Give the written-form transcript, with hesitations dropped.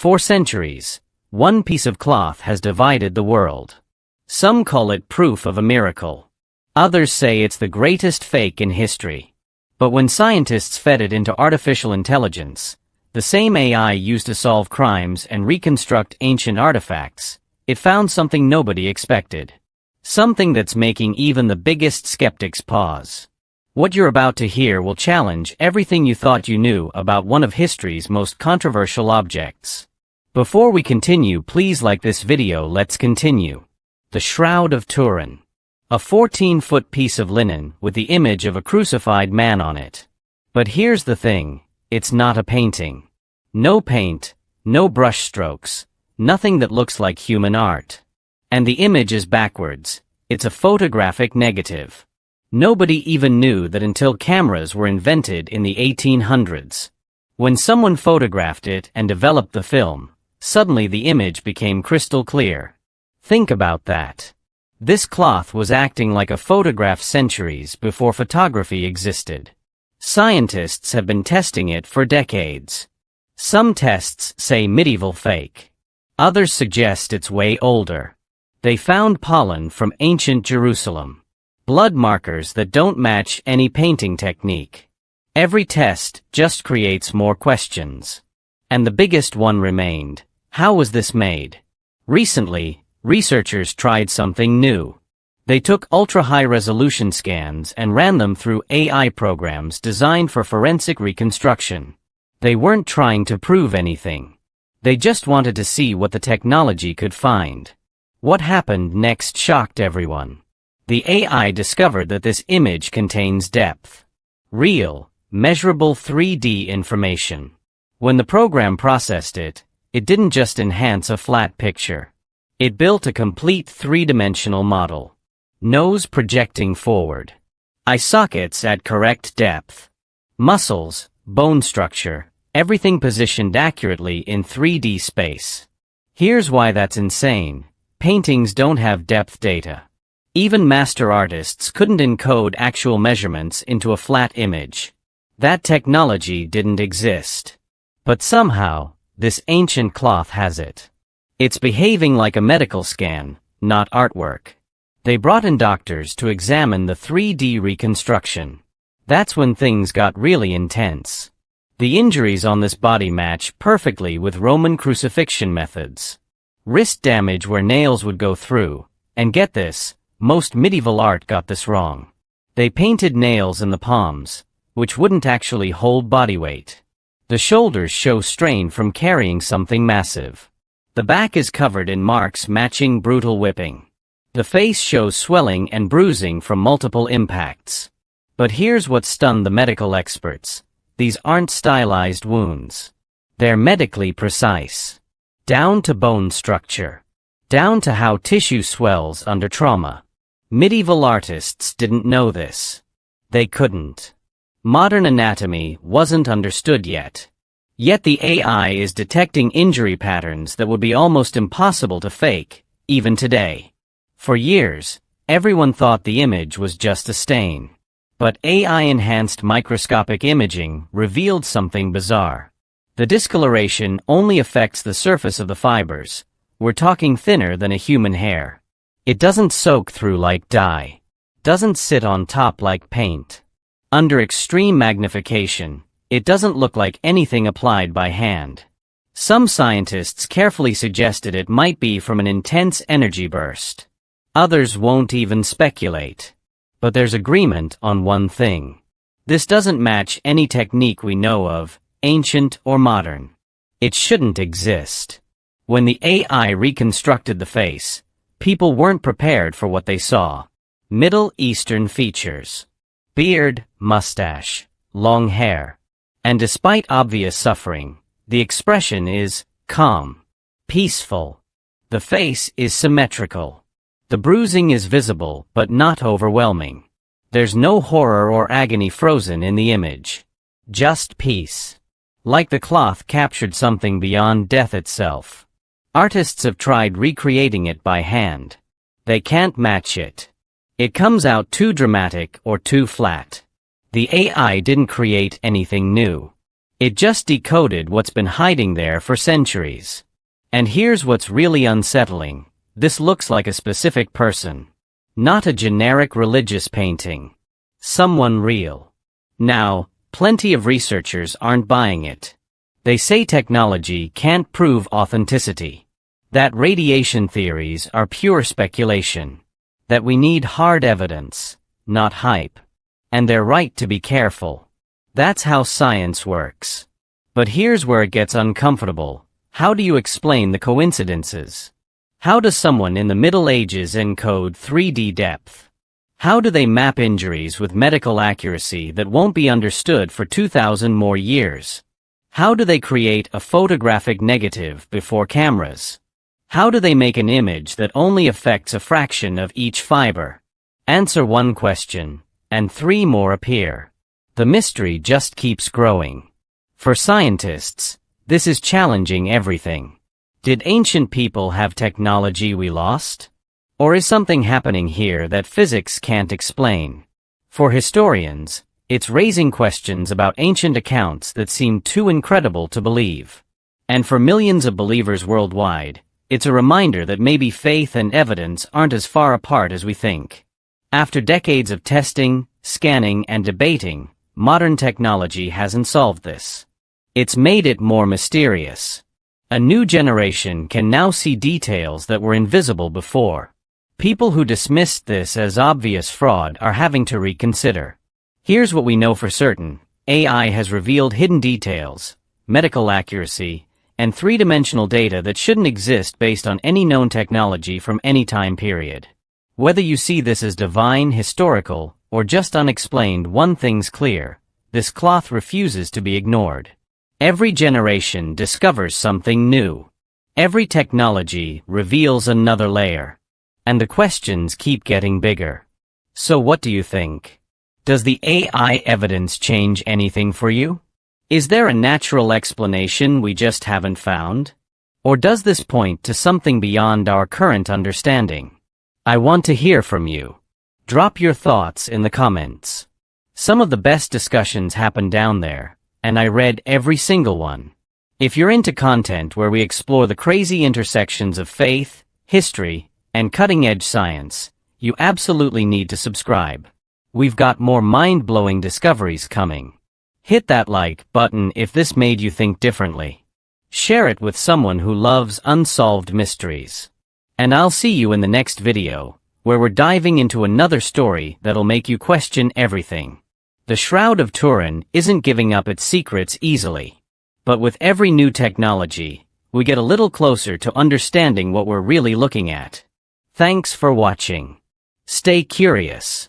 For centuries, one piece of cloth has divided the world. Some call it proof of a miracle. Others say it's the greatest fake in history. But when scientists fed it into artificial intelligence, the same AI used to solve crimes and reconstruct ancient artifacts, it found something nobody expected. Something that's making even the biggest skeptics pause. What you're about to hear will challenge everything you thought you knew about one of history's most controversial objects. Before we continue, please like this video. Let's continue. The Shroud of Turin. A 14-foot piece of linen with the image of a crucified man on it. But here's the thing, it's not a painting. No paint, no brush strokes, nothing that looks like human art. And the image is backwards, it's a photographic negative. Nobody even knew that until cameras were invented in the 1800s. When someone photographed it and developed the film, suddenly the image became crystal clear. Think about that. This cloth was acting like a photograph centuries before photography existed. Scientists have been testing it for decades. Some tests say medieval fake. Others suggest it's way older. They found pollen from ancient Jerusalem. Blood markers that don't match any painting technique. Every test just creates more questions. And the biggest one remained. How was this made? Recently, researchers tried something new. They took ultra-high-resolution scans and ran them through AI programs designed for forensic reconstruction. They weren't trying to prove anything. They just wanted to see what the technology could find. What happened next shocked everyone. The AI discovered that this image contains depth. Real, measurable 3D information. When the program processed it, it didn't just enhance a flat picture. It built a complete three-dimensional model. Nose projecting forward. Eye sockets at correct depth. Muscles, bone structure, everything positioned accurately in 3D space. Here's why that's insane. Paintings don't have depth data. Even master artists couldn't encode actual measurements into a flat image. That technology didn't exist. But somehow, this ancient cloth has it. It's behaving like a medical scan, not artwork. They brought in doctors to examine the 3D reconstruction. That's when things got really intense. The injuries on this body match perfectly with Roman crucifixion methods. Wrist damage where nails would go through, and get this, most medieval art got this wrong. They painted nails in the palms, which wouldn't actually hold body weight. The shoulders show strain from carrying something massive. The back is covered in marks matching brutal whipping. The face shows swelling and bruising from multiple impacts. But here's what stunned the medical experts. These aren't stylized wounds. They're medically precise. Down to bone structure. Down to how tissue swells under trauma. Medieval artists didn't know this. They couldn't. Modern anatomy wasn't understood yet. Yet the AI is detecting injury patterns that would be almost impossible to fake, even today. For years, everyone thought the image was just a stain. But AI-enhanced microscopic imaging revealed something bizarre. The discoloration only affects the surface of the fibers. We're talking thinner than a human hair. It doesn't soak through like dye. Doesn't sit on top like paint. Under extreme magnification, it doesn't look like anything applied by hand. Some scientists carefully suggested it might be from an intense energy burst. Others won't even speculate. But there's agreement on one thing. This doesn't match any technique we know of, ancient or modern. It shouldn't exist. When the AI reconstructed the face, people weren't prepared for what they saw. Middle Eastern features. Beard, mustache, long hair. And despite obvious suffering, the expression is calm, peaceful. The face is symmetrical. The bruising is visible but not overwhelming. There's no horror or agony frozen in the image. Just peace. Like the cloth captured something beyond death itself. Artists have tried recreating it by hand. They can't match it. It comes out too dramatic or too flat. The AI didn't create anything new. It just decoded what's been hiding there for centuries. And here's what's really unsettling. This looks like a specific person. Not a generic religious painting. Someone real. Now, plenty of researchers aren't buying it. They say technology can't prove authenticity. That radiation theories are pure speculation. That we need hard evidence, not hype. And they're right to be careful. That's how science works. But here's where it gets uncomfortable. How do you explain the coincidences? How does someone in the Middle Ages encode 3D depth? How do they map injuries with medical accuracy that won't be understood for 2,000 more years? How do they create a photographic negative before cameras? How do they make an image that only affects a fraction of each fiber? Answer one question, and 3 more appear. The mystery just keeps growing. For scientists, this is challenging everything. Did ancient people have technology we lost? Or is something happening here that physics can't explain? For historians, it's raising questions about ancient accounts that seem too incredible to believe. And for millions of believers worldwide, it's a reminder that maybe faith and evidence aren't as far apart as we think. After decades of testing, scanning, and debating, modern technology hasn't solved this. It's made it more mysterious. A new generation can now see details that were invisible before. People who dismissed this as obvious fraud are having to reconsider. Here's what we know for certain. AI has revealed hidden details, medical accuracy, and 3-dimensional data that shouldn't exist based on any known technology from any time period. Whether you see this as divine, historical, or just unexplained, one thing's clear. This cloth refuses to be ignored. Every generation discovers something new. Every technology reveals another layer. And the questions keep getting bigger. So what do you think? Does the AI evidence change anything for you? Is there a natural explanation we just haven't found? Or does this point to something beyond our current understanding? I want to hear from you. Drop your thoughts in the comments. Some of the best discussions happen down there, and I read every single one. If you're into content where we explore the crazy intersections of faith, history, and cutting-edge science, you absolutely need to subscribe. We've got more mind-blowing discoveries coming. Hit that like button if this made you think differently. Share it with someone who loves unsolved mysteries. And I'll see you in the next video, where we're diving into another story that'll make you question everything. The Shroud of Turin isn't giving up its secrets easily. But with every new technology, we get a little closer to understanding what we're really looking at. Thanks for watching. Stay curious.